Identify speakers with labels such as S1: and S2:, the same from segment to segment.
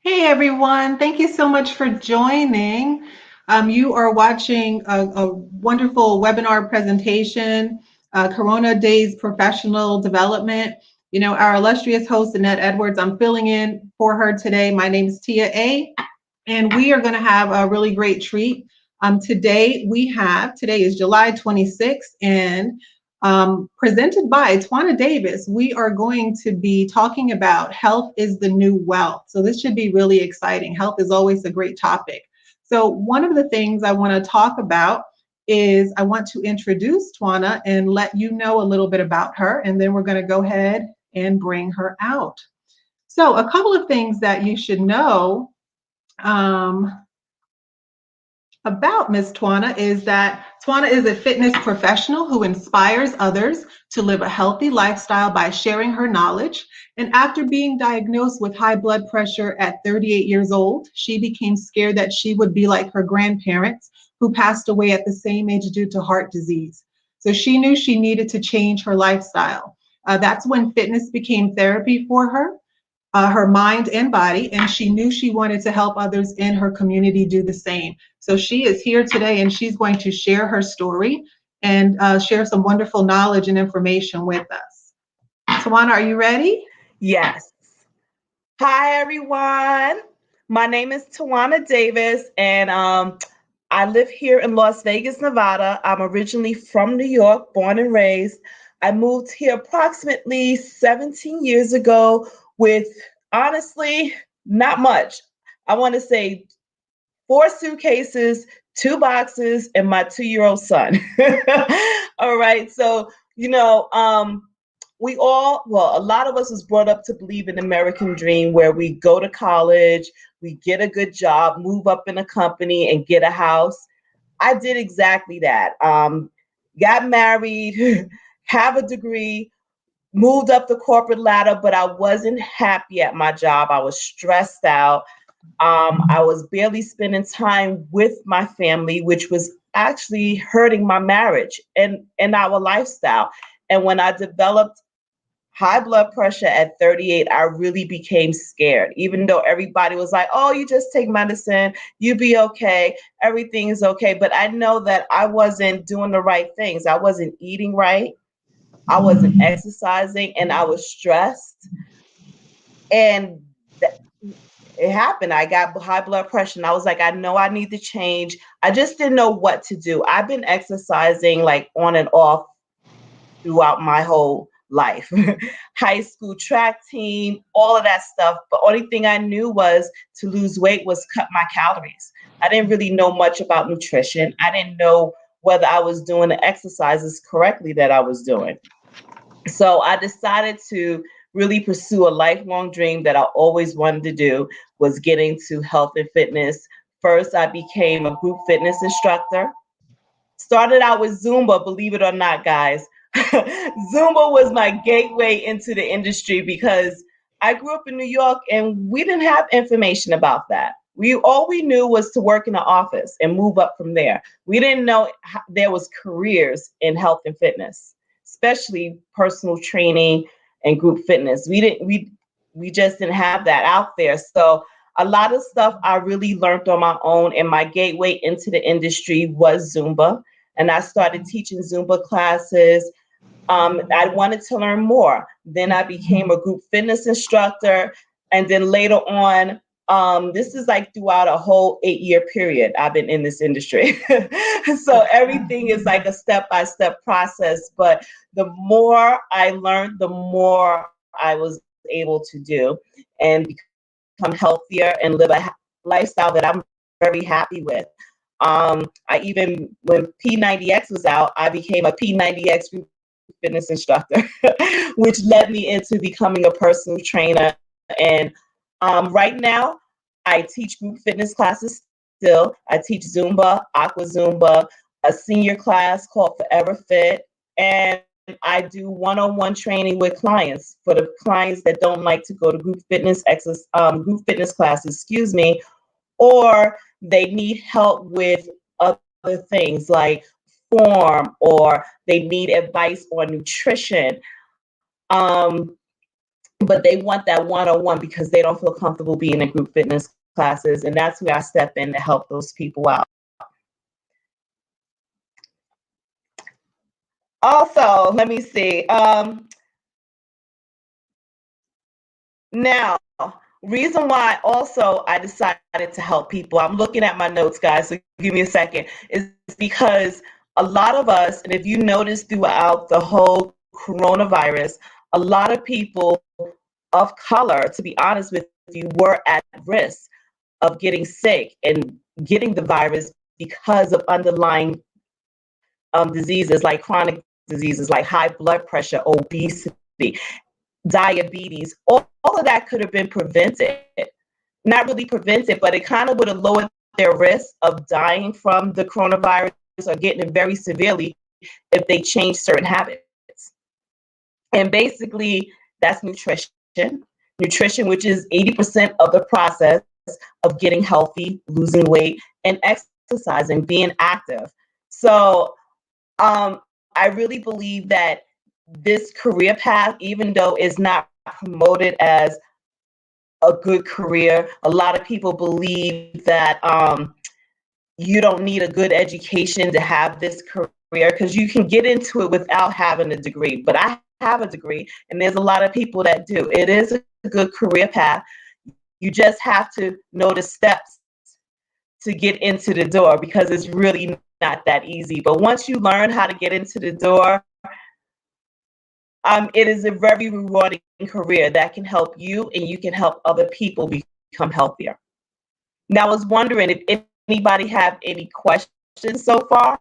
S1: Hey everyone, thank you so much for joining. You are watching a wonderful webinar presentation, Corona Days Professional Development. You know, our illustrious host, Annette Edwards, I'm filling in for her today. My name is Tia A, and we are going to have a really great treat. Today is July 26th, and presented by Twanna Davis, we are going to be talking about health is the new wealth. So this should be really exciting. Health is always a great topic. So one of the things I want to talk about is I want to introduce Twanna and let you know a little bit about her, and then we're going to go ahead and bring her out. So a couple of things that you should know um, about Miss Twanna is that Twanna is a fitness professional who inspires others to live a healthy lifestyle by sharing her knowledge. And after being diagnosed with high blood pressure at 38 years old, she became scared that she would be like her grandparents who passed away at the same age due to heart disease. So she knew she needed to change her lifestyle. That's when fitness became therapy for her. Her mind and body, and she knew she wanted to help others in her community do the same. So she is here today and she's going to share her story and share some wonderful knowledge and information with us. Twanna, are you ready?
S2: Yes. Hi, everyone. My name is Twanna Davis, and I live here in Las Vegas, Nevada. I'm originally from New York, born and raised. I moved here approximately 17 years ago with, honestly, not much. I want to say 4 suitcases, 2 boxes, and my 2-year-old son. All right. So, a lot of us was brought up to believe in the American dream where we go to college, we get a good job, move up in a company, and get a house. I did exactly that. Got married, have a degree, moved up the corporate ladder, but I wasn't happy at my job. I was stressed out. I was barely spending time with my family, which was actually hurting my marriage and our lifestyle. And when I developed high blood pressure at 38, I really became scared, even though everybody was like, oh, you just take medicine, you be okay, everything is okay. But I know that I wasn't doing the right things. I wasn't eating right, I wasn't exercising, and I was stressed. And it happened. I got high blood pressure, and I was like, I know I need to change. I just didn't know what to do. I've been exercising like on and off throughout my whole life. High school track team, all of that stuff. The only thing I knew was to lose weight was cut my calories. I didn't really know much about nutrition. I didn't know whether I was doing the exercises correctly that I was doing. So I decided to really pursue a lifelong dream that I always wanted to do, was getting to health and fitness. First, I became a group fitness instructor. Started out with Zumba, believe it or not, guys. Zumba was my gateway into the industry because I grew up in New York and we didn't have information about that. We knew was to work in the office and move up from there. We didn't know there was careers in health and fitness, especially personal training and group fitness. We just didn't have that out there. So a lot of stuff I really learned on my own, and my gateway into the industry was Zumba. And I started teaching Zumba classes. I wanted to learn more. Then I became a group fitness instructor. And then later on, this is like throughout a whole 8-year period I've been in this industry. So everything is like a step-by-step process. But the more I learned, the more I was able to do and become healthier and live a lifestyle that I'm very happy with. I even, when P90X was out, I became a P90X group fitness instructor, which led me into becoming a personal trainer. And right now, I teach group fitness classes still. I teach Zumba, Aqua Zumba, a senior class called Forever Fit, and I do one-on-one training with clients. For the clients that don't like to go to group fitness classes, or they need help with other things like form, or they need advice on nutrition. Um, but they want that one-on-one because they don't feel comfortable being in group fitness classes, and that's where I step in to help those people out. Also, let me see. Now, reason why also I decided to help people, I'm looking at my notes, guys, so give me a second, is because a lot of us, and if you notice throughout the whole coronavirus, a lot of people of color, to be honest with you, were at risk of getting sick and getting the virus because of underlying diseases like chronic diseases like high blood pressure, obesity, diabetes. All of that could have been prevented. Not really prevented, but it kind of would have lowered their risk of dying from the coronavirus or getting it very severely if they change certain habits. And basically, that's nutrition. Nutrition, which is 80% of the process of getting healthy, losing weight, and exercising, being active. So I really believe that this career path, even though it's not promoted as a good career, a lot of people believe that you don't need a good education to have this career because you can get into it without having a degree. But I have a degree, and there's a lot of people that do. It is a good career path. You just have to know the steps to get into the door because it's really not that easy. But once you learn how to get into the door, it is a very rewarding career that can help you and you can help other people become healthier. Now, I was wondering if anybody have any questions so far?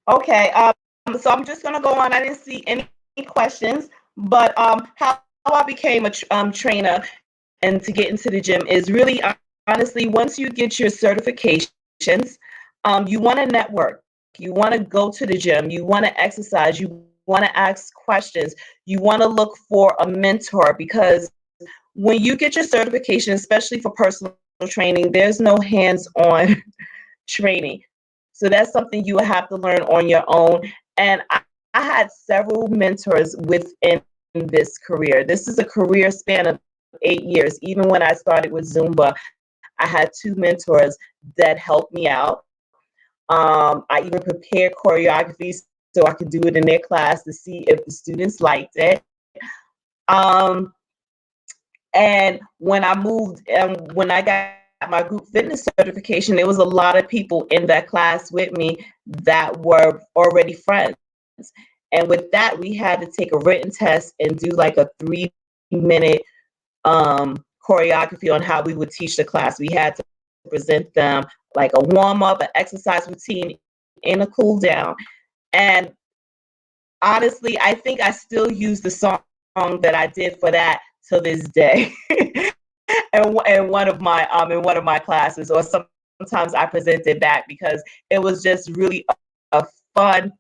S2: Okay, so I'm just gonna go on. I didn't see any questions, but how I became a trainer and to get into the gym is really honestly, once you get your certifications, you want to network, you want to go to the gym, you want to exercise, you want to ask questions, you want to look for a mentor because when you get your certification, especially for personal training, there's no hands-on training. So that's something you have to learn on your own. And I had several mentors within this career. This is a career span of 8 years. Even when I started with Zumba, I had 2 mentors that helped me out. I even prepared choreographies so I could do it in their class to see if the students liked it. And when I moved and when I got my group fitness certification, there was a lot of people in that class with me that were already friends. And with that, we had to take a written test and do like a 3-minute choreography on how we would teach the class. We had to present them like a warm-up, an exercise routine, and a cool down. And honestly, I think I still use the song that I did for that to this day. and one of my classes, or sometimes I present it back because it was just really a fun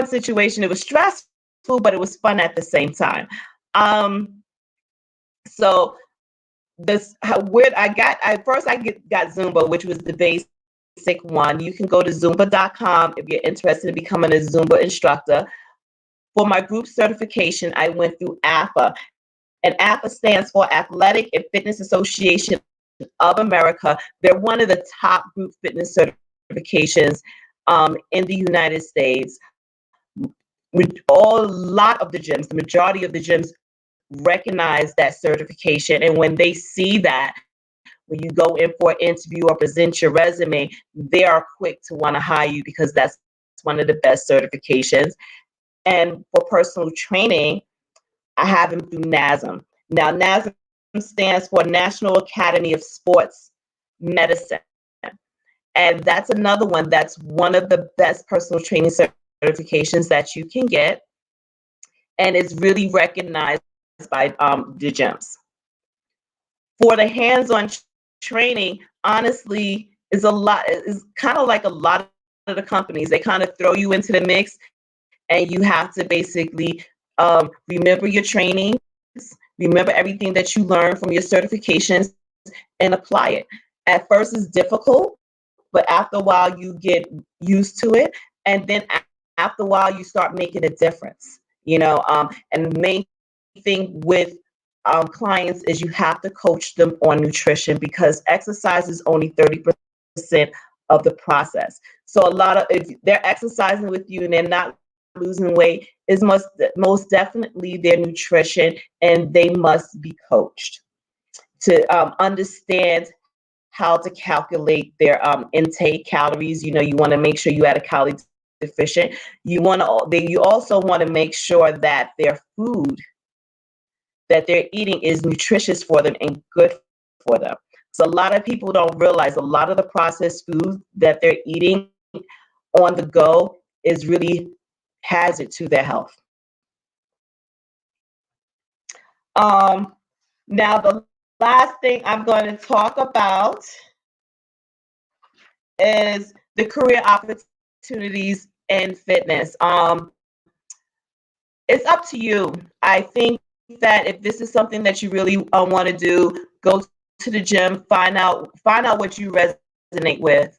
S2: situation. It was stressful, but it was fun at the same time. So this where I got Zumba, which was the basic one. You can go to zumba.com if you're interested in becoming a Zumba instructor. For my group certification, I went through AFA, and AFA stands for Athletic and Fitness Association of America. They're one of the top group fitness certifications in the United States. A lot of the gyms, the majority of the gyms recognize that certification. And when they see that, when you go in for an interview or present your resume, they are quick to want to hire you because that's one of the best certifications. And for personal training, I have them through NASM. Now, NASM stands for National Academy of Sports Medicine. And that's another one that's one of the best personal training certifications that you can get. And it's really recognized by the gyms. For the hands-on training, honestly, is kind of like a lot of the companies. They kind of throw you into the mix and you have to basically remember your training. Remember everything that you learned from your certifications and apply it. At first, it's difficult, but after a while, you get used to it. And then after a while, you start making a difference, and the main thing with clients is you have to coach them on nutrition because exercise is only 30% of the process. So if they're exercising with you and they're not losing weight, is most definitely their nutrition, and they must be coached to understand how to calculate their intake calories. You want to make sure you add a calorie deficient. You also want to make sure that their food that they're eating is nutritious for them and good for them. So a lot of people don't realize a lot of the processed food that they're eating on the go is really hazard to their health. Now the last thing I'm going to talk about is the career opportunities in fitness. It's up to you. I think that if this is something that you really want to do, go to the gym, find out what you resonate with,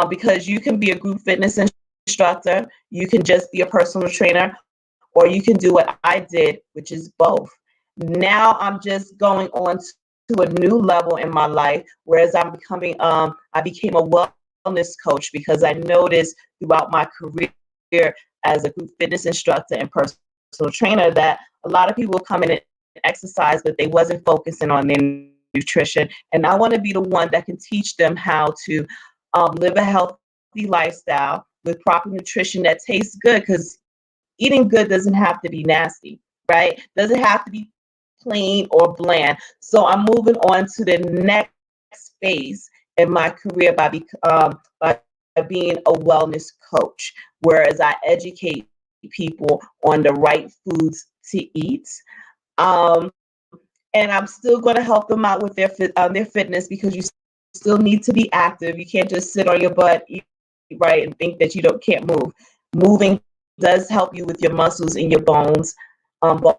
S2: because you can be a group fitness instructor, you can just be a personal trainer, or you can do what I did, which is both. Now I'm just going on to a new level in my life, whereas I became a wellness coach because I noticed throughout my career as a group fitness instructor and personal trainer that a lot of people come in and exercise, but they wasn't focusing on their nutrition. And I want to be the one that can teach them how to live a healthy lifestyle with proper nutrition that tastes good, because eating good doesn't have to be nasty, right? Doesn't have to be plain or bland. So I'm moving on to the next phase in my career by being a wellness coach, whereas I educate people on the right foods to eat. And I'm still going to help them out with their fitness, because you still need to be active. You can't just sit on your butt, eat right, and think that you can't move. Moving does help you with your muscles and your bones, bone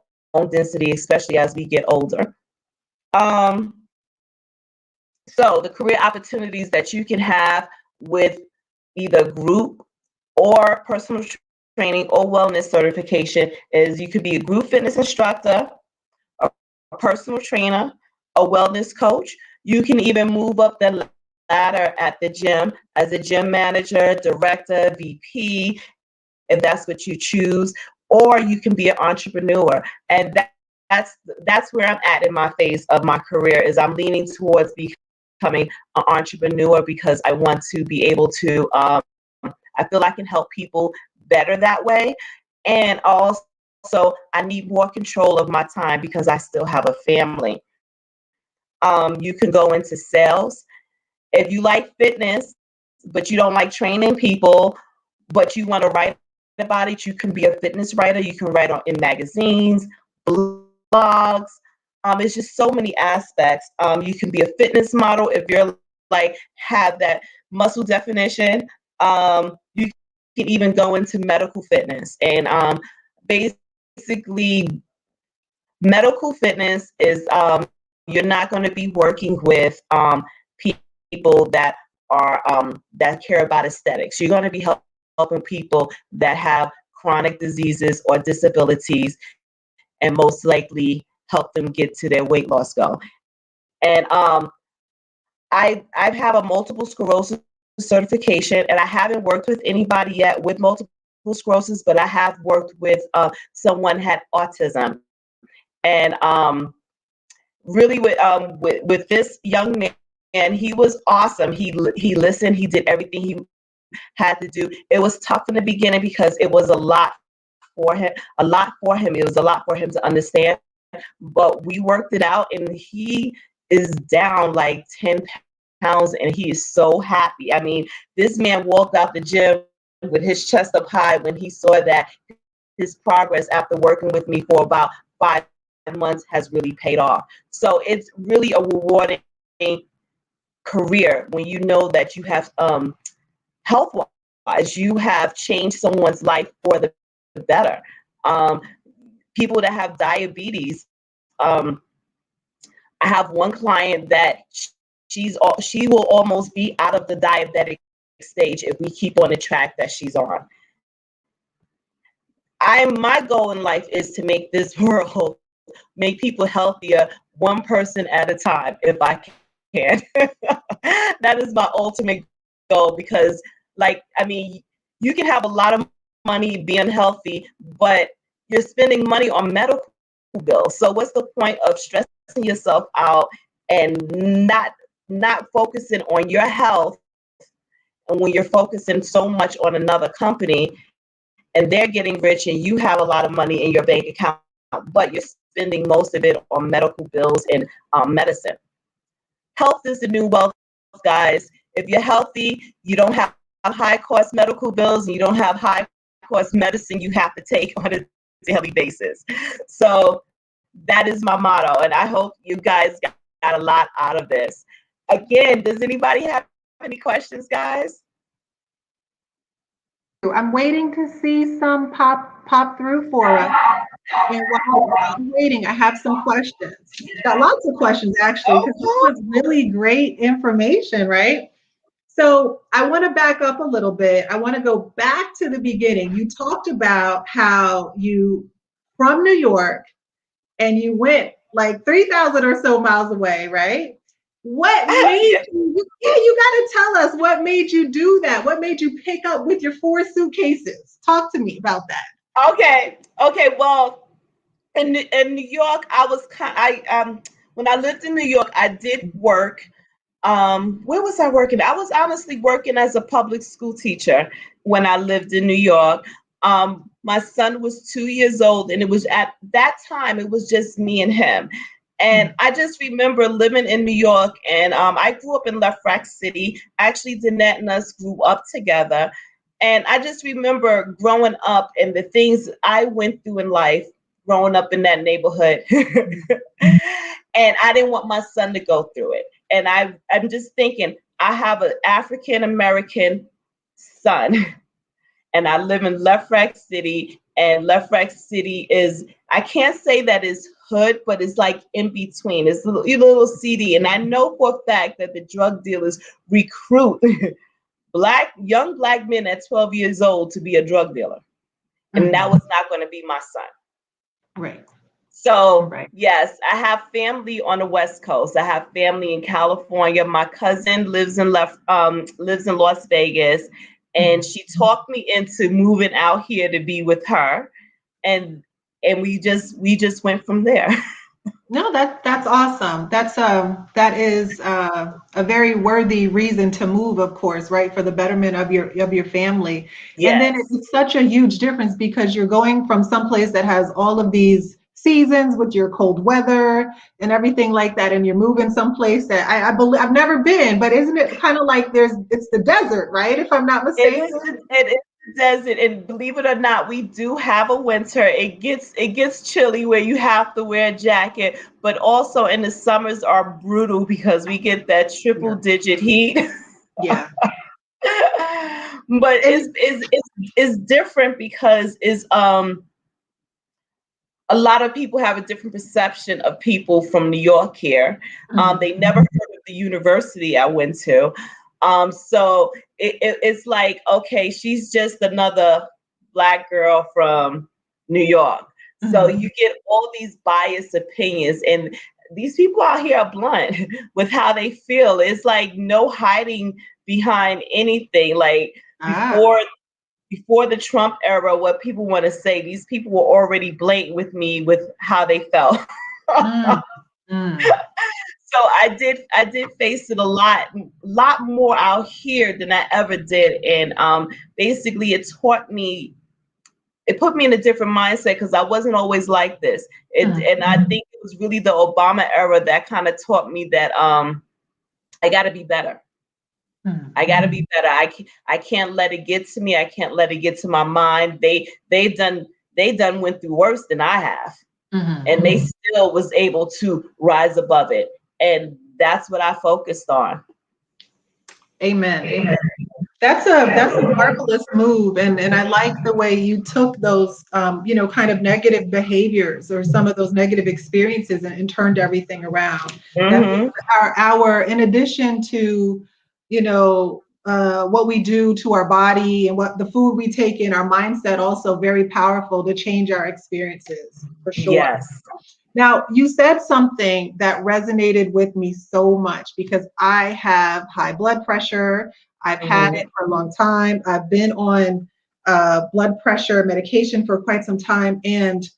S2: density, especially as we get older. So the career opportunities that you can have with either group or personal training or wellness certification is you could be a group fitness instructor, a personal trainer, a wellness coach. You can even move up the ladder at the gym as a gym manager, director, VP, if that's what you choose, or you can be an entrepreneur. And that's where I'm at in my phase of my career, is I'm leaning towards becoming an entrepreneur, because I want to be able to, I feel I can help people better that way. And also I need more control of my time because I still have a family. You can go into sales. If you like fitness, but you don't like training people, but you want to write about it, you can be a fitness writer. You can write in magazines, blogs. It's just so many aspects. You can be a fitness model if you're have that muscle definition. You can even go into medical fitness, and basically medical fitness is you're not going to be working with people that are that care about aesthetics. You're going to be helping people that have chronic diseases or disabilities, and most likely help them get to their weight loss goal. And I have a multiple sclerosis certification, and I haven't worked with anybody yet with multiple sclerosis, but I have worked with someone had autism. And really with this young man, and he was awesome. He listened. He did everything he had to do. It was tough in the beginning because it was a lot for him. It was a lot for him to understand. But we worked it out, and he is down like 10 pounds, and he is so happy. I mean, this man walked out the gym with his chest up high when he saw that his progress after working with me for about 5 months has really paid off. So it's really a rewarding career when you know that you have health-wise, you have changed someone's life for the better. People that have diabetes, I have one client that she will almost be out of the diabetic stage if we keep on the track that she's on. My goal in life is to make this world, make people healthier, one person at a time, if I can. That is my ultimate goal, because, like, I mean, you can have a lot of money, be unhealthy, but you're spending money on medical bills. So what's the point of stressing yourself out and not focusing on your health, and when you're focusing so much on another company and they're getting rich and you have a lot of money in your bank account, but you're spending most of it on medical bills and medicine. Health is the new wealth, guys. If you're healthy, you don't have high cost medical bills, and you don't have high cost medicine you have to take on a daily basis. So that is my motto, and I hope you guys got a lot out of this. Again, does anybody have any questions, guys?
S1: I'm waiting to see some pop through for us. And while I'm waiting, I have some questions. Got lots of questions actually, because this was really great information, right? So I want to back up a little bit. I want to go back to the beginning. You talked about how you from New York and you went like 3,000 or so miles away, right? What made you, yeah, you got to tell us what made you do that? What made you pick up with your 4 suitcases? Talk to me about that.
S2: Okay. Well, in New York, when I lived in New York, I did work. Where was I working? I was honestly working as a public school teacher when I lived in New York. My son was 2 years old, and it was at that time, it was just me and him. And I just remember living in New York, and I grew up in Lefrak City. Actually, Danette and us grew up together. And I just remember growing up and the things I went through in life, growing up in that neighborhood. And I didn't want my son to go through it. And I'm just thinking, I have an African American son, and I live in Lefrak City. And Lefrak City is, I can't say that it's hood, but it's like in between. It's a little seedy. And I know for a fact that the drug dealers recruit young black men at 12 years old to be a drug dealer. And that was not going to be my son.
S1: Right.
S2: So,
S1: right.
S2: Yes, I have family on the West Coast. I have family in California. My cousin lives in Las Vegas, and she talked me into moving out here to be with her, and we just went from there.
S1: No, that's awesome. That is a very worthy reason to move, of course, right, for the betterment of your family. And then
S2: Yes.
S1: it's such a huge difference because you're going from someplace that has all of these seasons with your cold weather and everything like that, and you're moving someplace that I believe I've never been, but isn't it kind of like it's the desert, right? If I'm not mistaken.
S2: It is the desert, and believe it or not, we do have a winter. It gets chilly where you have to wear a jacket, but also in the summers are brutal because we get that triple digit heat.
S1: Yeah.
S2: But it's different because a lot of people have a different perception of people from New York here. They never heard of the university I went to. So it's like, okay, she's just another Black girl from New York. So you get all these biased opinions, and these people out here are blunt with how they feel. It's like no hiding behind anything. Like before the Trump era, what people want to say, these people were already blatant with me with how they felt. So I did face it a lot more out here than I ever did. And basically it put me in a different mindset because I wasn't always like this. And I think it was really the Obama era that kind of taught me that I got to be better. I got to be better. I can't let it get to me. I can't let it get to my mind. They done went through worse than I have. And they still was able to rise above it. And that's what I focused on.
S1: Amen. That's a marvelous move, and I like the way you took those kind of negative behaviors or some of those negative experiences and turned everything around. That means
S2: Mm-hmm.
S1: our in addition to what we do to our body and what the food we take in, our mindset also very powerful to change our experiences for sure.
S2: Yes.
S1: Now, you said something that resonated with me so much because I have high blood pressure. I've had
S2: Mm-hmm.
S1: it for a long time. I've been on blood pressure medication for quite some time. And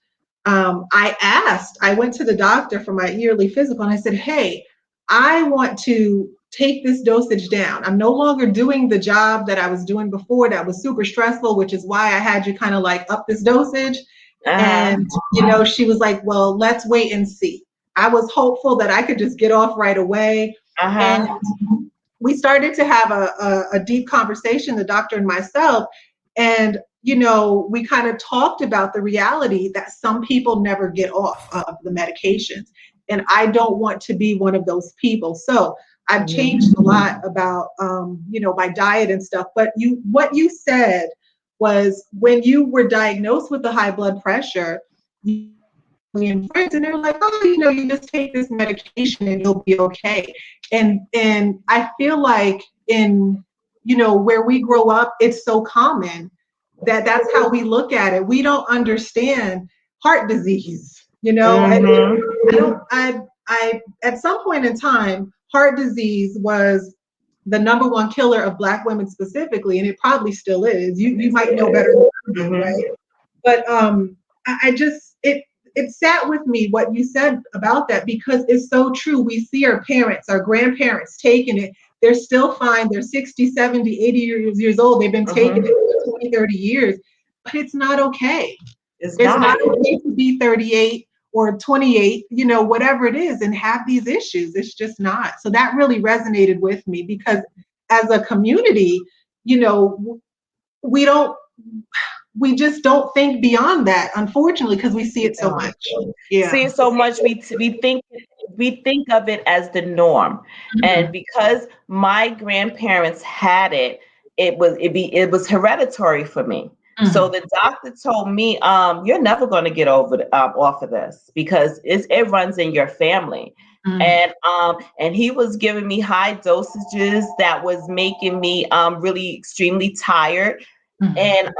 S1: I went to the doctor for my yearly physical and I said, hey, I want to take this dosage down. I'm no longer doing the job that I was doing before that was super stressful, which is why I had you kind of like up this dosage.
S2: Uh-huh.
S1: And, she was like, well, let's wait and see. I was hopeful that I could just get off right away. And
S2: Uh-huh.
S1: we started to have a deep conversation, the doctor and myself. And, we kind of talked about the reality that some people never get off of the medications. And I don't want to be one of those people. So I've
S2: Mm-hmm.
S1: changed a lot about, my diet and stuff. But what you said was when you were diagnosed with the high blood pressure, you and friends and they're like, oh, you just take this medication and you'll be okay. And I feel like in where we grow up, it's so common that that's how we look at it. We don't understand heart disease.
S2: Mm-hmm.
S1: I don't I at some point in time, heart disease was the number one killer of Black women specifically, and it probably still is. You might know better than I do,
S2: Mm-hmm.
S1: right? But I just it sat with me what you said about that because it's so true. We see our parents, our grandparents taking it. They're still fine. They're 60, 70, 80 years old. They've been taking
S2: Mm-hmm.
S1: it for 20, 30 years, but it's not okay.
S2: It's
S1: It's
S2: not.
S1: not okay to be 38 or 28, whatever it is, and have these issues. It's just not. So that really resonated with me because as a community, we don't we just don't think beyond that, unfortunately, because we see
S2: We
S1: it so
S2: don't.
S1: much. Yeah.
S2: See it so much. We think of it as the norm, and
S1: Mhm.
S2: because my grandparents had it, it was hereditary for me. So
S1: Mhm.
S2: the doctor told me, you're never going to get off of this because it runs in your family.
S1: Mhm.
S2: And he was giving me high dosages that was making me really extremely tired,
S1: Mhm.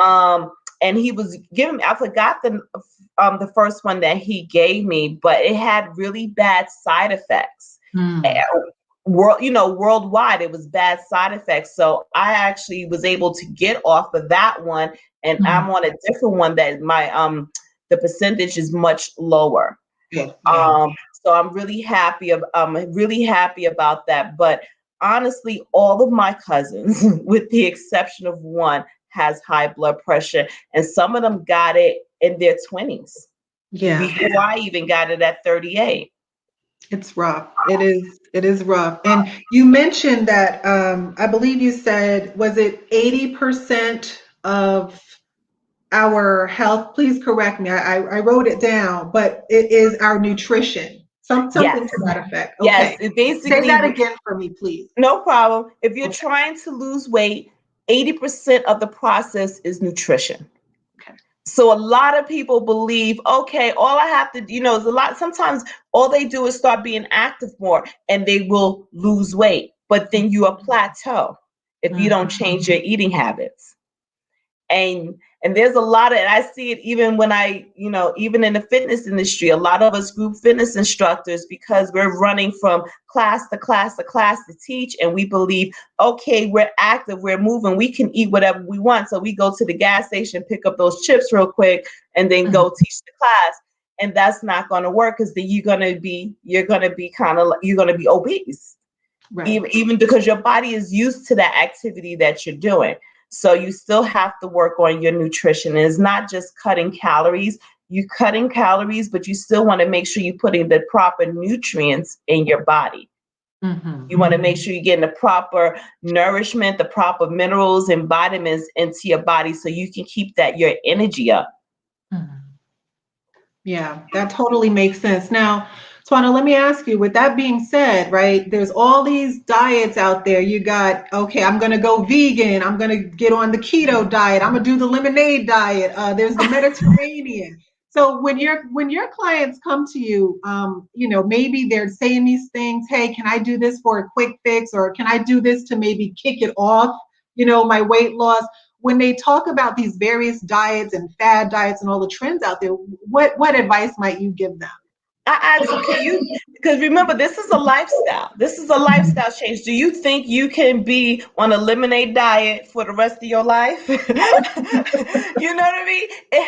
S2: and he was giving me, I forgot the first one that he gave me, but it had really bad side effects.
S1: Mhm.
S2: Worldwide it was bad side effects. So I actually was able to get off of that one, and
S1: Mhm.
S2: I'm on a different one that my the percentage is much lower.
S1: Yeah. Yeah.
S2: So I'm really happy about that. But honestly, all of my cousins, with the exception of one, has high blood pressure, and some of them got it in their 20s
S1: Yeah.
S2: before I even got it at 38.
S1: It's rough. It is rough. And you mentioned that I believe you said, was it 80% of our health? Please correct me. I wrote it down, but it is our nutrition. Something
S2: Yes,
S1: to that effect.
S2: yes.
S1: Okay.
S2: It
S1: Say that
S2: basically,
S1: again for me, please.
S2: no problem. If you're
S1: Okay.
S2: trying to lose weight, 80% of the process is nutrition.
S1: Okay.
S2: So a lot of people believe, okay, all I have to, is a lot. Sometimes all they do is start being active more and they will lose weight. But then you a plateau if you don't
S1: Mhm.
S2: change your eating habits. And there's a lot of, and I see it even when even in the fitness industry, a lot of us group fitness instructors, because we're running from class to class to class to teach, and we believe, okay, we're active, we're moving, we can eat whatever we want. So we go to the gas station, pick up those chips real quick, and then
S1: Mhm.
S2: go teach the class. And that's not going to work, because then you're going to be obese,
S1: Right.
S2: even because your body is used to that activity that you're doing. So you still have to work on your nutrition. And it's not just cutting calories. You cutting calories, but you still want to make sure you're putting the proper nutrients in your body.
S1: Mhm.
S2: You want to make sure you're getting the proper nourishment, the proper minerals and vitamins into your body, so you can keep your energy up.
S1: Mhm. Yeah, that totally makes sense. Now, Twanna, let me ask you, with that being said, right, there's all these diets out there. You got, okay, I'm going to go vegan. I'm going to get on the keto diet. I'm going to do the lemonade diet. There's the Mediterranean. So when your clients come to you, maybe they're saying these things, hey, can I do this for a quick fix? Or can I do this to maybe kick it off, my weight loss? When they talk about these various diets and fad diets and all the trends out there, what advice might you give them?
S2: I asked him, can you, because remember, this is a lifestyle. This is a lifestyle change. Do you think you can be on a lemonade diet for the rest of your life? You know what I mean? It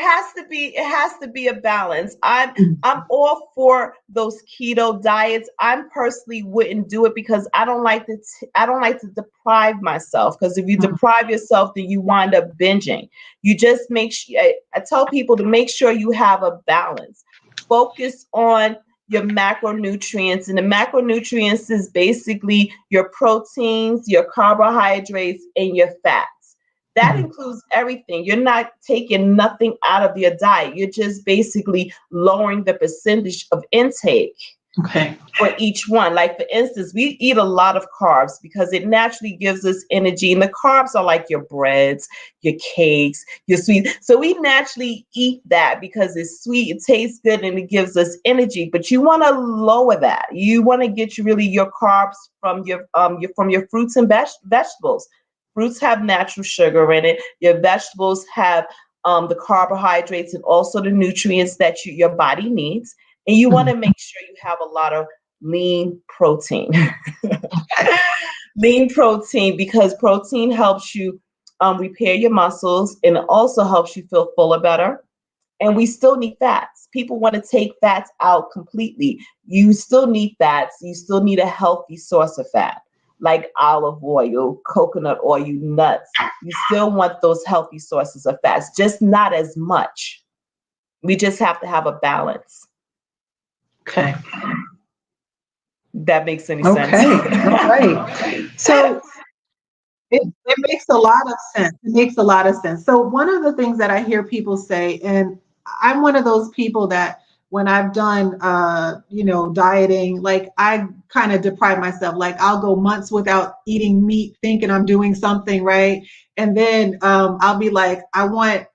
S2: has to be a balance. I'm all for those keto diets. I personally wouldn't do it because I don't like to deprive myself, because if you deprive yourself, then you wind up binging. You just make sure, I tell people to make sure you have a balance. Focus on your macronutrients, and the macronutrients is basically your proteins, your carbohydrates, and your fats. That includes everything. You're not taking nothing out of your diet. You're just basically lowering the percentage of intake.
S1: Okay.
S2: For each one. Like, for instance, we eat a lot of carbs because it naturally gives us energy. And the carbs are like your breads, your cakes, your sweet. So we naturally eat that because it's sweet, it tastes good, and it gives us energy. But you want to lower that. You want to get really your carbs from your fruits and vegetables. Fruits have natural sugar in it. Your vegetables have the carbohydrates and also the nutrients that your body needs. And you want to make sure you have a lot of lean protein. Lean protein, because protein helps you repair your muscles, and it also helps you feel fuller better. And we still need fats. People want to take fats out completely. You still need fats. You still need a healthy source of fat, like olive oil, coconut oil, nuts. You still want those healthy sources of fats, just not as much. We just have to have a balance.
S1: Okay.
S2: That makes any sense.
S1: Okay. All right. So it makes a lot of sense. It makes a lot of sense. So one of the things that I hear people say, and I'm one of those people that when I've done, dieting, like I kind of deprive myself. Like I'll go months without eating meat, thinking I'm doing something right, and then I'll be like, I want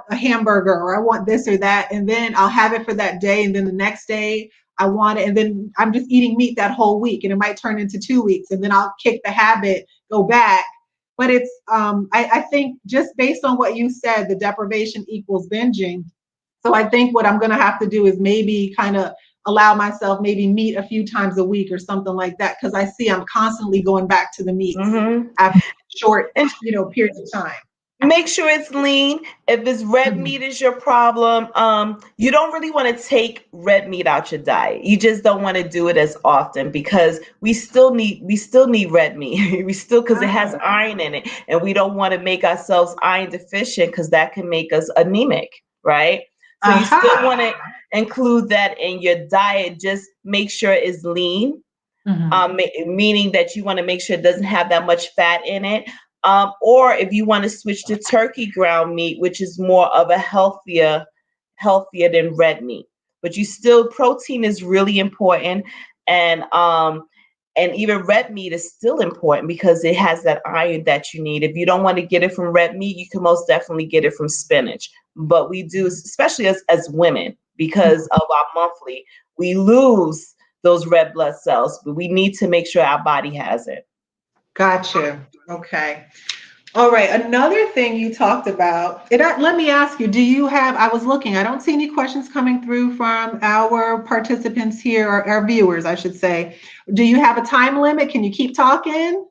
S1: a hamburger, or I want this or that, and then I'll have it for that day, and then the next day I want it, and then I'm just eating meat that whole week, and it might turn into 2 weeks, and then I'll kick the habit, go back. But it's I think just based on what you said, the deprivation equals binging. So I think what I'm going to have to do is maybe kind of allow myself maybe meat a few times a week or something like that, because I see I'm constantly going back to the meats after a short,
S2: And
S1: period of time.
S2: make sure it's lean. If it's red
S1: Mhm.
S2: meat is your problem, you don't really want to take red meat out your diet. You just don't want to do it as often, because we still need red meat. We still, because it has iron in it, and we don't want to make ourselves iron deficient, because that can make us anemic, right? So you still want to include that in your diet. Just make sure it's lean, meaning that you want to make sure it doesn't have that much fat in it. Or if you want to switch to turkey ground meat, which is more of a healthier than red meat. But you still, protein is really important, and even red meat is still important because it has that iron that you need. If you don't want to get it from red meat, you can most definitely get it from spinach. But we do, especially as women, because of our monthly, we lose those red blood cells, but we need to make sure our body has it.
S1: Gotcha. Okay. All right. Another thing you talked about, and let me ask you, do you have, I was looking, I don't see any questions coming through from our participants here, or our viewers, I should say. Do you have a time limit? Can you keep talking?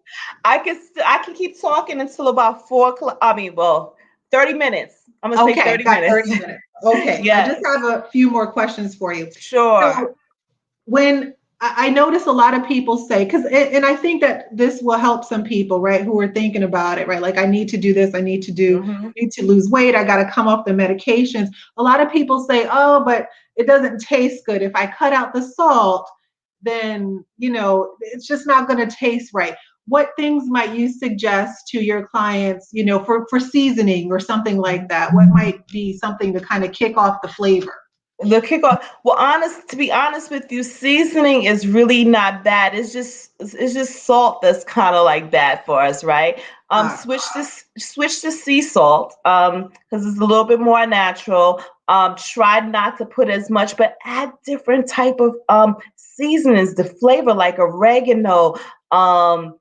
S2: I can keep talking until about 4 o'clock. I mean, well, 30 minutes. I'm gonna say
S1: Okay,
S2: 30
S1: got
S2: minutes.
S1: 30 minutes. Okay. I just
S2: Yes,
S1: have a few more questions for you.
S2: sure.
S1: So when I notice a lot of people say, because, and I think that this will help some people, right, who are thinking about it, right? Like, I need to do this,
S2: Hmm.
S1: need to lose weight, I got to come off the medications. A lot of people say, oh, but it doesn't taste good. If I cut out the salt, then, it's just not going to taste right. What things might you suggest to your clients, for seasoning or something like that? What might be something to kind of kick off the flavor?
S2: The kickoff. Well, to be honest with you, seasoning is really not bad. It's just salt that's kind of like that for us, right?
S1: Uh,
S2: Switch to sea salt, because it's a little bit more natural. Try not to put as much, but add different type of seasonings, the flavor like oregano, um,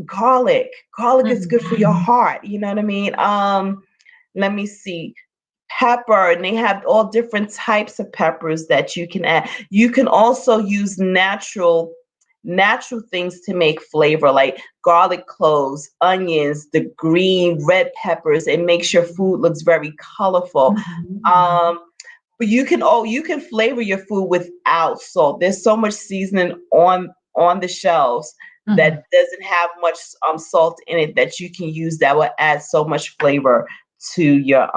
S2: garlic. Garlic is good for your heart. You know what I mean? Let me see, pepper, and they have all different types of peppers that you can add. You can also use natural things to make flavor, like garlic cloves, onions, the green red peppers. It makes your food looks very colorful. um but you can flavor your food without salt. There's so much seasoning on the shelves that doesn't have much salt in it that you can use that will add so much flavor to your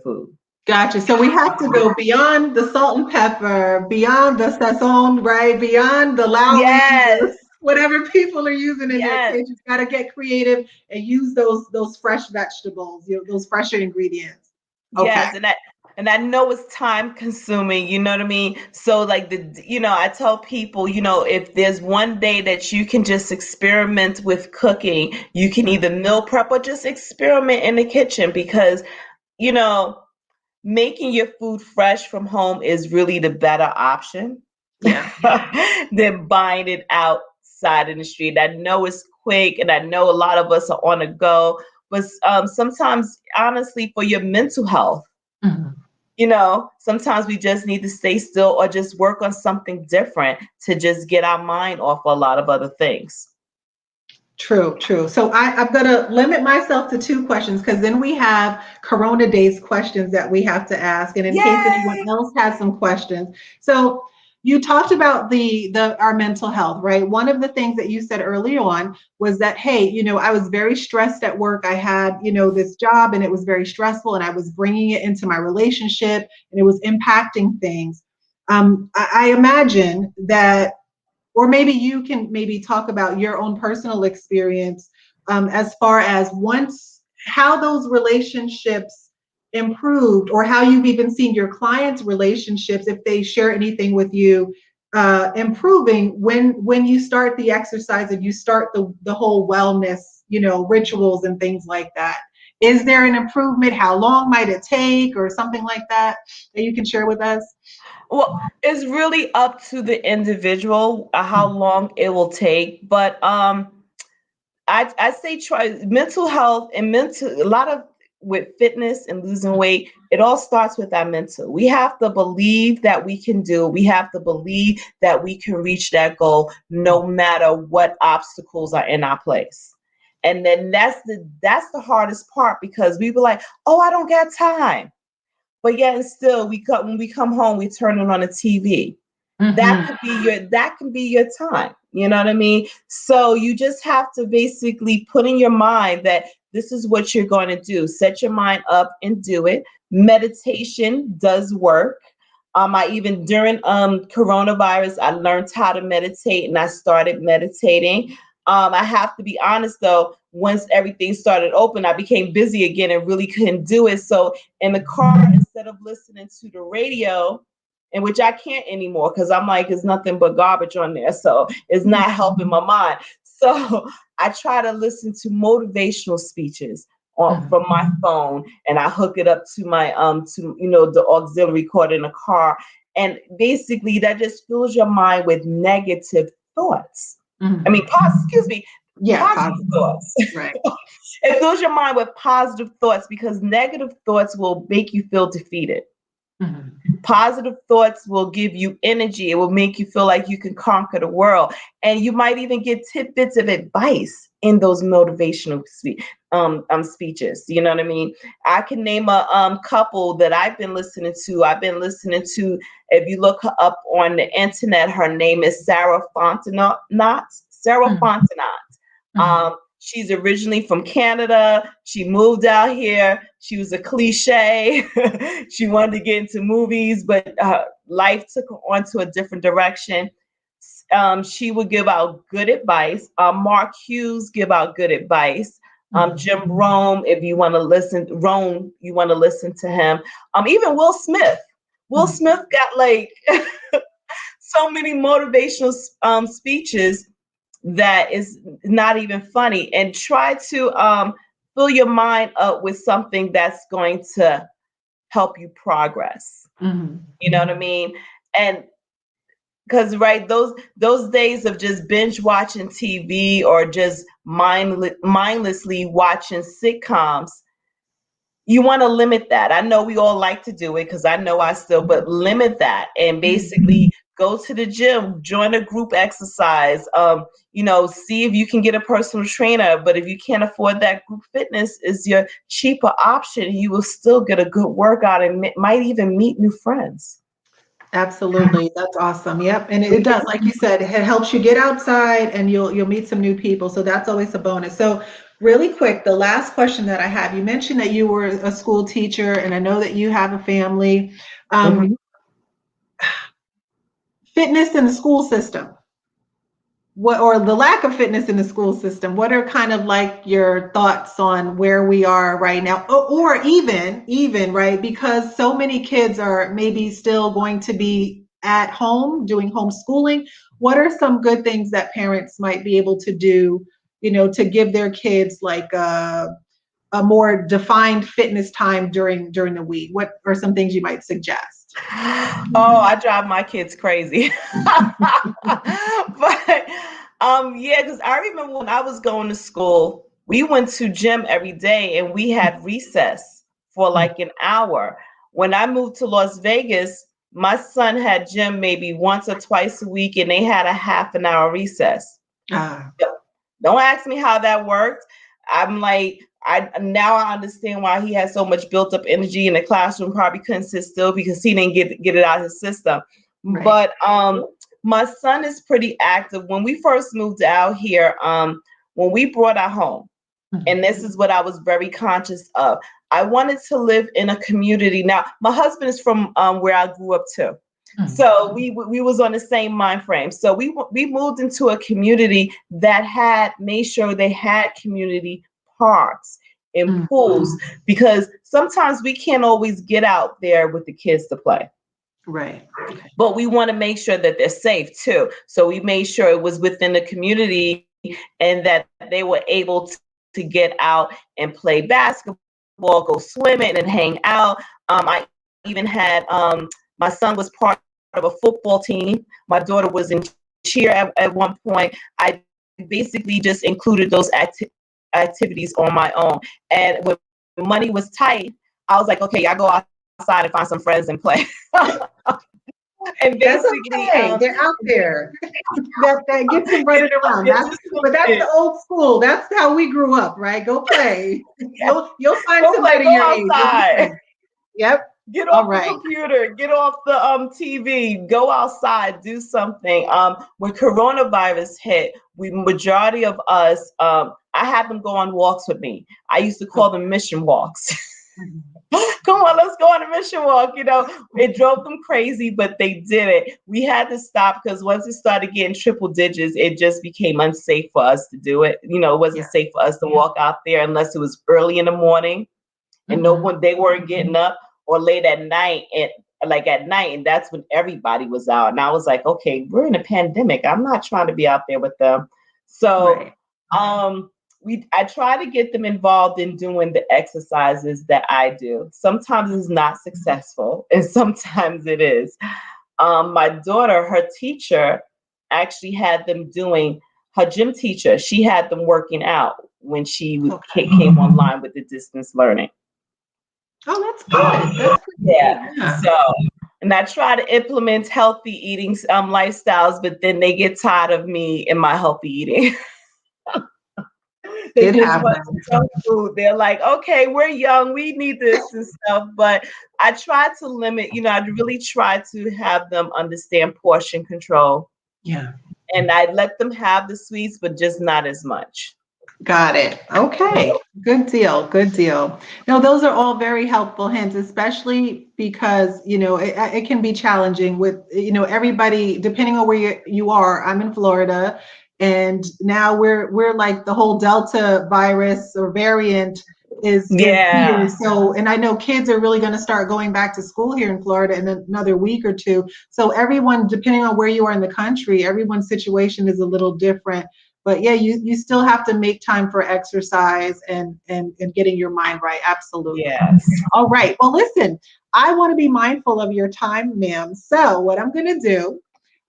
S2: food.
S1: Gotcha. So we have to go beyond the salt and pepper, beyond the sazon, right? Beyond the Lowry,
S2: Yes,
S1: whatever people are using in their
S2: yes,
S1: kitchens. Got to get creative and use those fresh vegetables, those fresher ingredients. Okay.
S2: yes, and I know it's time consuming, you know what I mean? So like I tell people, if there's one day that you can just experiment with cooking, you can either meal prep or just experiment in the kitchen, because, you know, making your food fresh from home is really the better option
S1: Yeah.
S2: than buying it outside in the street. I know it's quick, and I know a lot of us are on the go, but sometimes, honestly, for your mental health,
S1: Mhm.
S2: sometimes we just need to stay still or just work on something different to just get our mind off a lot of other things.
S1: True, true. So I'm going to limit myself to two questions because then we have Corona Days questions that we have to ask. And in case anyone
S2: Yay!
S1: else has some questions. So you talked about the our mental health, right? One of the things that you said early on was that, hey, I was very stressed at work. I had, this job and it was very stressful and I was bringing it into my relationship and it was impacting things. I imagine that, or maybe you can maybe talk about your own personal experience, as far as once how those relationships improved, or how you've even seen your clients relationships, if they share anything with you, improving when you start the exercise and you start the whole wellness, rituals and things like that. Is there an improvement? How long might it take, or something like that that you can share with us?
S2: Well, it's really up to the individual, how long it will take. But I say try mental health and a lot of with fitness and losing weight. It all starts with our mental. We have to believe that we can do. We have to believe that we can reach that goal, no matter what obstacles are in our place. And then that's the hardest part, because we were like, oh, I don't got time. But yet and still, when we come home, we turn it on the TV. That
S1: Hmm.
S2: could be your time. You know what I mean? So you just have to basically put in your mind that this is what you're going to do. Set your mind up and do it. Meditation does work. I even during coronavirus, I learned how to meditate and I started meditating. I have to be honest though, once everything started open, I became busy again and really couldn't do it. So in the car, instead of listening to the radio, in which I can't anymore because I'm like, it's nothing but garbage on there. So it's not helping my mind. So I try to listen to motivational speeches from my phone, and I hook it up to my to the auxiliary cord in the car. And basically that just fills your mind with negative thoughts. I
S1: Hmm.
S2: mean, excuse me,
S1: Yeah,
S2: positive
S1: positive.
S2: thoughts.
S1: Right.
S2: It fills your mind with positive thoughts, because negative thoughts will make you feel defeated.
S1: Mhm.
S2: Positive thoughts will give you energy. It will make you feel like you can conquer the world. And you might even get tidbits of advice in those motivational speeches. You know what I mean? I can name a couple that I've been listening to. I've been listening to, if you look her up on the internet, her name is Sarah Fontenot. Sarah
S1: Mhm.
S2: Fontenot.
S1: Mhm.
S2: She's originally from Canada. She moved out here. She was a cliche. She wanted to get into movies, but life took her onto a different direction. She would give out good advice. Mark Hughes give out good advice.
S1: Mhm.
S2: Jim Rome, if you want to listen, you want to listen to him. Even Will Smith. Will Smith got like so many motivational speeches that is not even funny. And try to fill your mind up with something that's going to help you progress.
S1: Mm-hmm.
S2: You know what I mean? And because right, those days of just binge watching TV or just mindlessly watching sitcoms, you want to limit that. I know we all like to do it because I know I still, but limit that and basically go to the gym, join a group exercise. See if you can get a personal trainer. But if you can't afford that, group fitness is your cheaper option. You will still get a good workout and might even meet new friends.
S1: Absolutely. That's awesome. Yep. And it does, like you said, it helps you get outside and you'll meet some new people. So that's always a bonus. So really quick, the last question that I have, you mentioned that you were a school teacher and I know that you have a family.
S2: Mhm.
S1: Fitness in the school system. What, or the lack of fitness in the school system, what are kind of like your thoughts on where we are right now, or even right, because so many kids are maybe still going to be at home doing homeschooling. What are some good things that parents might be able to do, to give their kids like a more defined fitness time during the week? What are some things you might suggest?
S2: Oh, I drive my kids crazy. But yeah, because I remember when I was going to school, we went to gym every day and we had recess for like an hour. When I moved to Las Vegas, my son had gym maybe once or twice a week and they had a half an hour recess.
S1: Ah,
S2: Don't ask me how that worked. I'm like, I understand why he had so much built up energy in the classroom. Probably couldn't sit still because he didn't get it out of his system.
S1: right.
S2: But my son is pretty active. When we first moved out here, when we brought our home, and this is what I was very conscious of. I wanted to live in a community. Now, my husband is from where I grew up too. So we was on the same mind frame. So we moved into a community that had made sure they had community parks and
S1: Mm,
S2: pools because sometimes we can't always get out there with the kids to play.
S1: right. Okay.
S2: But we want to make sure that they're safe too. So we made sure it was within the community and that they were able to get out and play basketball, go swimming and hang out. I even had my son was part of a football team. My daughter was in cheer at one point. I basically just included those activities on my own. And when money was tight, I was like, okay, I go outside and find some friends and play. And
S1: That's
S2: basically,
S1: okay. They're out there. That gets them running around. But that's the old school. That's how we grew up, right? Go play. You'll find
S2: go play,
S1: somebody
S2: go
S1: your age. You'll be
S2: outside.
S1: fine. Yep.
S2: Get
S1: All
S2: off the
S1: right.
S2: computer, get off the TV, go outside, do something. When coronavirus hit, we majority of us, I had them go on walks with me. I used to call them mission walks. Come on, let's go on a mission walk. It drove them crazy, but they did it. We had to stop because once it started getting triple digits, it just became unsafe for us to do it. It wasn't safe for us to walk out there unless it was early in the morning and no one, they weren't getting up, or late at night and that's when everybody was out. And I was like, okay, we're in a pandemic. I'm not trying to be out there with them. So
S1: Right.
S2: I try to get them involved in doing the exercises that I do. Sometimes it's not successful and sometimes it is. My daughter, her teacher actually had them doing, her gym teacher, she had them working out when she
S1: Okay.
S2: came online with the distance learning.
S1: Oh, that's good. That's good.
S2: Yeah.
S1: Yeah.
S2: So, and I try to implement healthy eating lifestyles, but then they get tired of me and my healthy eating. They
S1: It
S2: just want
S1: happens.
S2: some junk food. They're like, okay, we're young, we need this and stuff. But I try to limit, I really try to have them understand portion control.
S1: Yeah.
S2: And I let them have the sweets, but just not as much.
S1: Got it. Okay. Good deal. Good deal. No, those are all very helpful hints, especially because, it can be challenging with, everybody, depending on where you are. I'm in Florida and now we're like the whole Delta virus or variant is here.
S2: Yeah.
S1: So, and I know kids are really going to start going back to school here in Florida in another week or two. So everyone, depending on where you are in the country, everyone's situation is a little different. But yeah, you still have to make time for exercise and getting your mind right. Absolutely.
S2: Yes.
S1: All right. Well, listen, I want to be mindful of your time, ma'am. So what I'm going to do,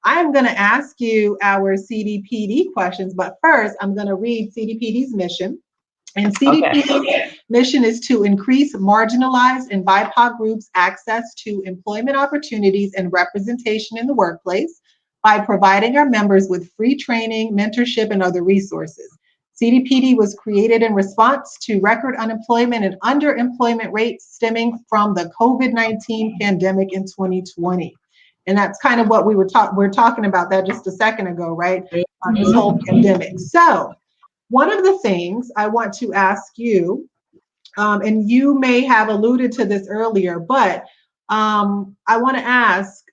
S1: I'm going to ask you our CDPD questions, but first I'm going to read CDPD's mission. And
S2: Okay.
S1: CDPD's mission is to increase marginalized and BIPOC groups' access to employment opportunities and representation in the workplace by providing our members with free training, mentorship, and other resources. CDPD was created in response to record unemployment and underemployment rates stemming from the COVID-19 pandemic in 2020. And that's kind of what we're talking about that just a second ago, right? This whole pandemic. So, one of the things I want to ask you, and you may have alluded to this earlier, but I want to ask,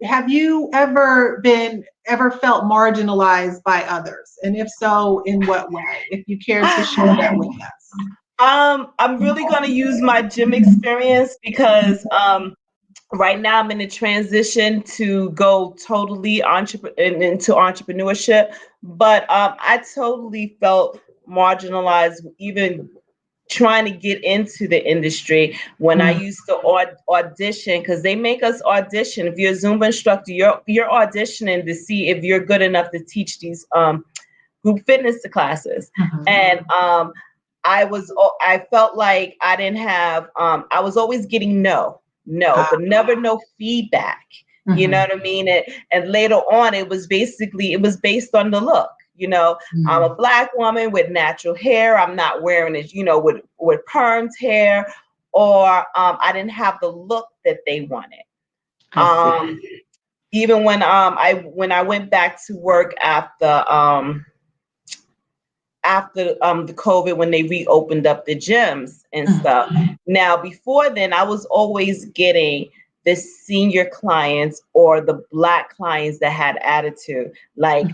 S1: have you ever felt marginalized by others? And if so, in what way? If you care to share that with us.
S2: I'm really going to use my gym experience because right now I'm in a transition to go totally into entrepreneurship, but I totally felt marginalized even trying to get into the industry when I used to audition, because they make us audition. If you're a Zumba instructor, you're auditioning to see if you're good enough to teach these group fitness classes. And I felt like I didn't have I was always getting no, but never no feedback. You know what I mean? And later on it was based on the look. I'm a Black woman with natural hair. I'm not wearing it, with permed hair, or I didn't have the look that they wanted. Even when I went back to work after the COVID, when they reopened up the gyms and stuff. Now, before then, I was always getting the senior clients or the Black clients that had attitude. Like,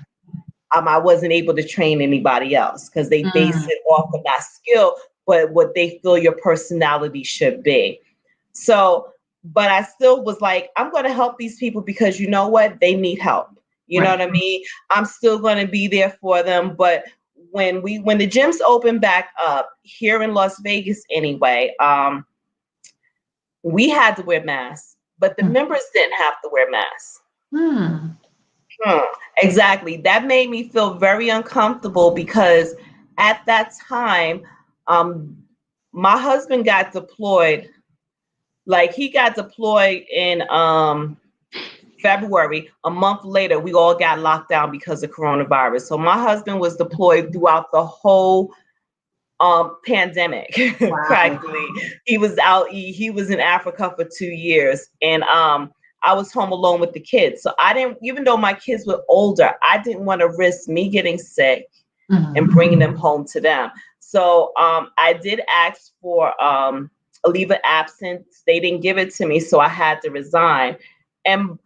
S2: I wasn't able to train anybody else because they base it off of not skill, but what they feel your personality should be. So, but I still was like, I'm going to help these people because you know what? They need help. You know what I mean? I'm still going to be there for them. But when the gyms open back up here in Las Vegas anyway, we had to wear masks, but the members didn't have to wear masks. Exactly. That made me feel very uncomfortable because at that time, my husband got deployed. Like, he got deployed in February. A month later, we all got locked down because of coronavirus. So my husband was deployed throughout the whole pandemic. Practically. He was out. He was in Africa for 2 years, and I was home alone with the kids. So I didn't, even though my kids were older, I didn't want to risk me getting sick and bringing them home to them. So I did ask for a leave of absence. They didn't give it to me, so I had to resign. And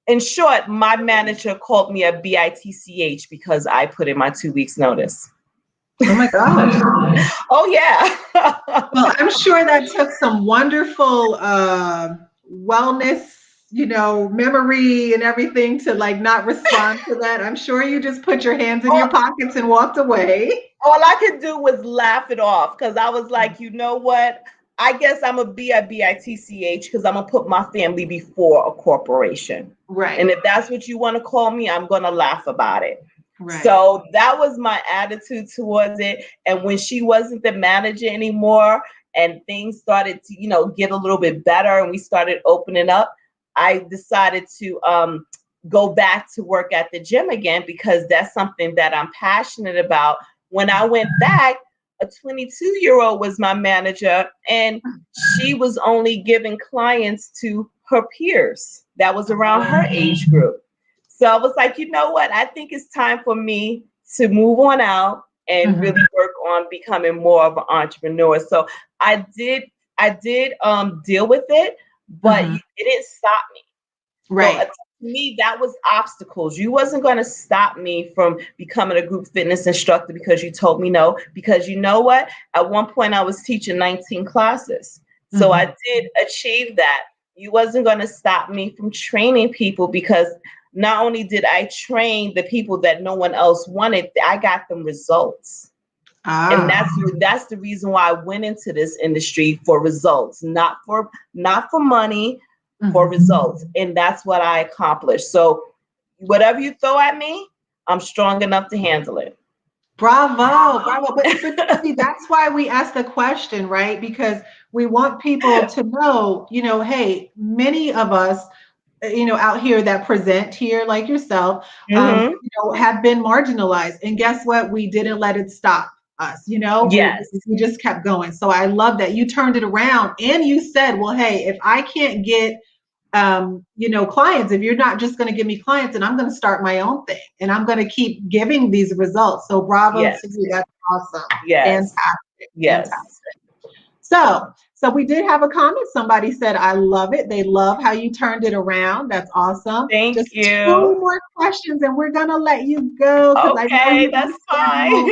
S2: in short, my manager called me a bitch because I put in my 2 weeks notice.
S1: Oh my gosh.
S2: Oh yeah.
S1: Well, I'm sure that took some wonderful wellness, memory and everything to like not respond to that. I'm sure you just put your hands in your pockets and walked away.
S2: All I could do was laugh it off because I was like, you know what? I guess I'm a bitch because I'm gonna put my family before a corporation.
S1: Right.
S2: And if that's what you want to call me, I'm gonna laugh about it.
S1: Right.
S2: So that was my attitude towards it. And when she wasn't the manager anymore and things started to, get a little bit better and we started opening up, I decided to go back to work at the gym again because that's something that I'm passionate about. When I went back, a 22-year-old was my manager, and she was only giving clients to her peers that was around her age group. So I was like, you know what? I think it's time for me to move on out and really work on becoming more of an entrepreneur. So I did deal with it, but it didn't stop me.
S1: Right.
S2: So me, that was obstacles. You wasn't going to stop me from becoming a group fitness instructor because you told me no. Because you know what? At one point, I was teaching 19 classes. So I did achieve that. You wasn't going to stop me from training people because not only did I train the people that no one else wanted, I got them results. And that's the reason why I went into this industry, for results, not for money, for results. And that's what I accomplished. So whatever you throw at me, I'm strong enough to handle it.
S1: Bravo, bravo. But see, that's why we ask the question, right? Because we want people to know, hey, many of us, out here that present here, like yourself, have been marginalized. And guess what? We didn't let it stop us,
S2: Yes.
S1: we just kept going. So I love that you turned it around and you said, well, hey, if I can't get clients, if you're not just going to give me clients, and I'm going to start my own thing and I'm going to keep giving these results. So bravo to you. That's awesome.
S2: Yes.
S1: Fantastic.
S2: Yes.
S1: Fantastic. So we did have a comment. Somebody said, I love it. They love how you turned it around. That's awesome.
S2: Thank
S1: Just
S2: you.
S1: 2 more questions and we're going to let you go.
S2: Okay, that's fine.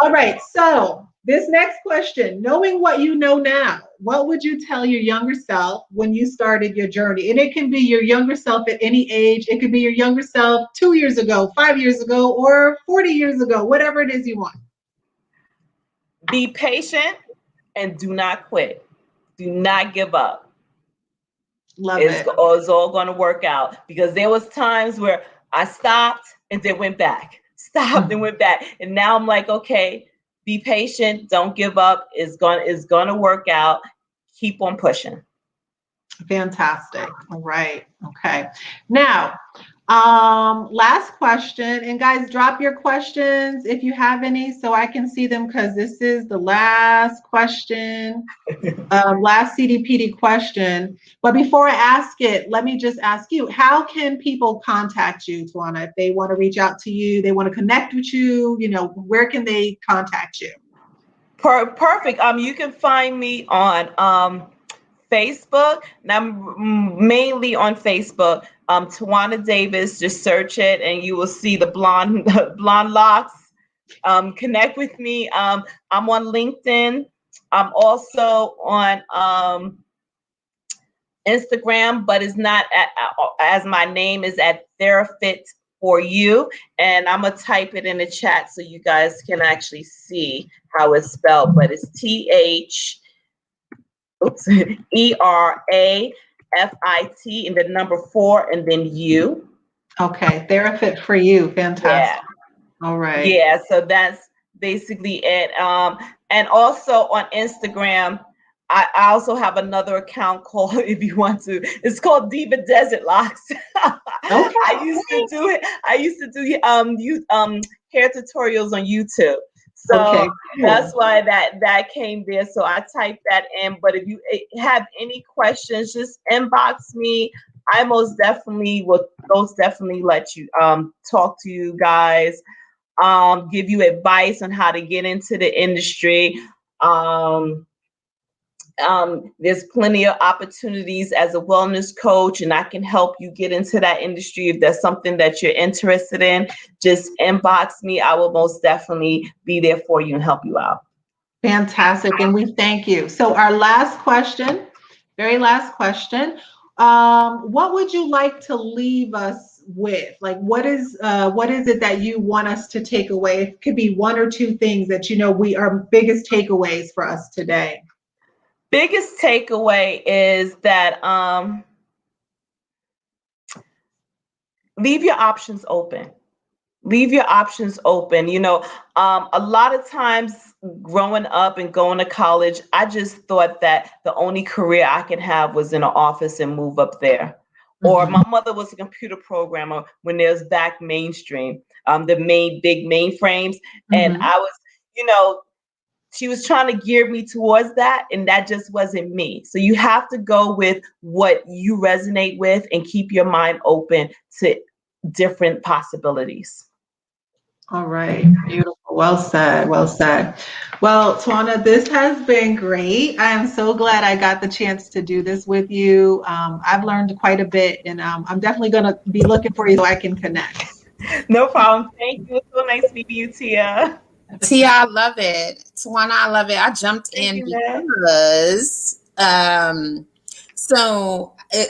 S1: All right. So this next question, knowing what you know now, what would you tell your younger self when you started your journey? And it can be your younger self at any age. It could be your younger self 2 years ago, 5 years ago, or 40 years ago, whatever it is you want.
S2: Be patient and do not quit. Do not give up.
S1: Love it.
S2: It's all going to work out, because there was times where I stopped and then went back, stopped and went back. And now I'm like, okay, be patient. Don't give up. It's going to work out. Keep on pushing.
S1: Fantastic. All right. Okay. Now, last question, and guys, drop your questions if you have any so I can see them, because this is the last question, last CDPD question. But before I ask it, let me just ask you, how can people contact you, Twanna, if they want to reach out to you, they want to connect with you, where can they contact you?
S2: Perfect. You can find me on Facebook, and I'm mainly on Facebook. Twanna Davis, just search it and you will see the blonde locks. Connect with me. I'm on LinkedIn. I'm also on Instagram, but it's not as my name is at TheraFit for you. And I'm gonna type it in the chat so you guys can actually see how it's spelled. But it's THERAFIT and the number 4 and then U.
S1: Okay, TheraFit for you. Fantastic.
S2: Yeah.
S1: All right.
S2: Yeah, so that's basically it. And also on Instagram, I also have another account called, if you want to, it's called Diva Desert Locks.
S1: Okay.
S2: I used to do hair tutorials on YouTube. So
S1: okay, cool.
S2: That's why that came there. So I typed that in. But if you have any questions, just inbox me. I most definitely let you talk to you guys, give you advice on how to get into the industry. There's plenty of opportunities as a wellness coach, and I can help you get into that industry. If there's something that you're interested in, just inbox me. I will most definitely be there for you and help you out.
S1: Fantastic, and we thank you. So our last question, very last question, what would you like to leave us with? Like, what is it that you want us to take away? It could be 1 or 2 things that we are biggest takeaways for us today.
S2: Biggest takeaway is that leave your options open. Leave your options open. A lot of times growing up and going to college, I just thought that the only career I could have was in an office and move up there. Or my mother was a computer programmer when there's back mainstream, the big mainframes. And I was, she was trying to gear me towards that, and that just wasn't me. So you have to go with what you resonate with and keep your mind open to different possibilities.
S1: All right. Beautiful. Well said. Well said. Well, Twanna, this has been great. I am so glad I got the chance to do this with you. I've learned quite a bit, and I'm definitely going to be looking for you so I can connect.
S2: No problem. Thank you. It's so nice meeting you, Tia.
S3: Tia, I love it. Tawana, I love it. I jumped
S2: Thank
S3: in
S2: you, man.
S3: because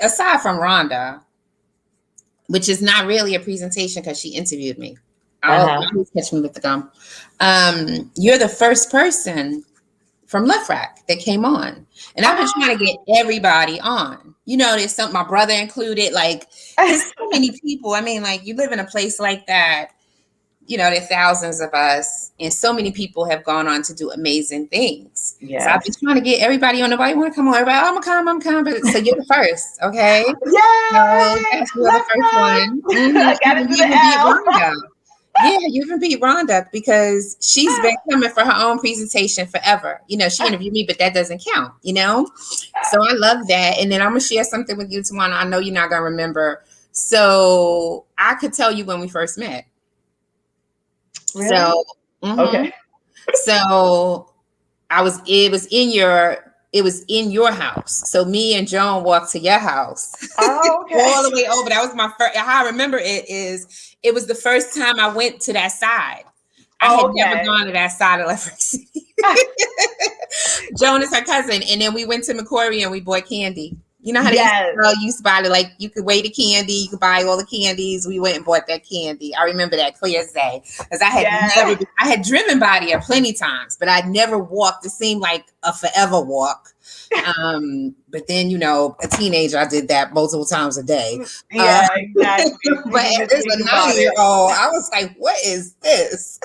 S3: aside from Rhonda, which is not really a presentation because she interviewed me. I'll
S2: Uh-huh.
S3: always catch me with the gum. You're the first person from Left Rack that came on. And I've been trying to get everybody on. You know, there's some, my brother included, like, there's so many people. I mean, like, you live in a place like that, you know, there are thousands of us, and so many people have gone on to do amazing things.
S2: Yes.
S3: So I've been trying to get everybody on. Nobody want to come on. Everybody, oh, I'm coming. So you're the first, okay?
S2: Yay!
S3: So that's you're the first one.
S2: I gotta do the L.
S3: Rhonda. Yeah, you even beat Rhonda because she's been coming for her own presentation forever. You know, she interviewed me, but that doesn't count, you know? So I love that. And then I'm going to share something with you, Twanna. I know you're not going to remember. So I could tell you when we first met.
S2: Really?
S3: So,
S2: Okay.
S3: So it was in your house. So me and Joan walked to your house.
S2: Oh, okay.
S3: All the way over. That was my first, how I remember it was the first time I went to that side. I had never gone to that side of Left Rack City. Joan is her cousin. And then we went to McCory and we bought candy. You know how they used to buy it, like you could weigh the candy, you could buy all the candies. We went and bought that candy. I remember that clear as day. Because I had driven by there plenty times, but I'd never walked. It seemed like a forever walk. But then, you know, a teenager, I did that multiple times a day.
S2: Yeah, exactly.
S3: But as a 9-year-old, I was like, what is this?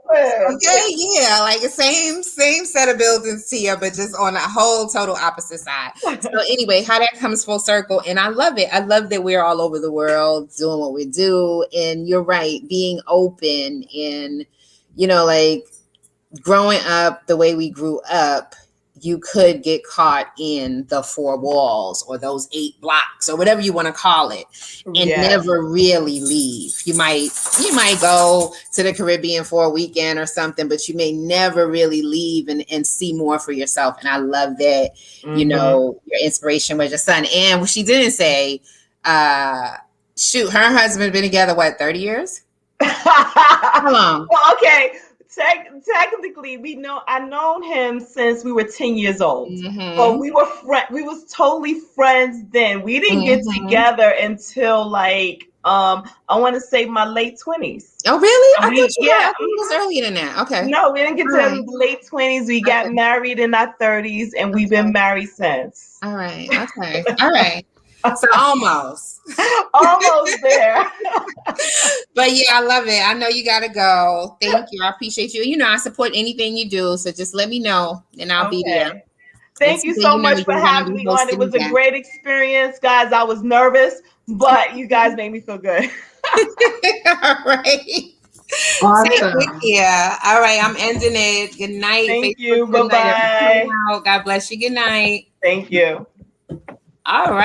S3: Okay, yeah, like the same set of buildings here, but just on a whole total opposite side. So anyway, how that comes full circle, and I love it. I love that we're all over the world doing what we do, and you're right, being open and, you know, like growing up the way we grew up, you could get caught in the 4 walls or those 8 blocks or whatever you want to call it and never really leave. You might go to the Caribbean for a weekend or something, but you may never really leave and see more for yourself. And I love that, you know, your inspiration was your son. And what she didn't say, shoot, her and husband been together, what, 30 years? How long?
S2: Well, okay. Technically, I known him since we were 10 years old. But we was totally friends then. We didn't get together until like I want to say my late 20s.
S3: Oh, really? I thought it was earlier than that. Okay.
S2: No, we didn't get together in the late 20s. We got married in our 30s, and we've been married since.
S3: All right. Okay. All right. So almost
S2: there.
S3: But yeah, I love it. I know you gotta go. Thank you. I appreciate you. You know, I support anything you do. So just let me know and I'll be there.
S2: Thank you so much for having me on. It was a great experience, guys. I was nervous, but you guys made me feel good.
S3: All right.
S1: Awesome.
S3: Yeah. All right. I'm ending it. Good night.
S2: Thank you. Bye-bye.
S3: God bless you. Good night.
S2: Thank you.
S3: All right.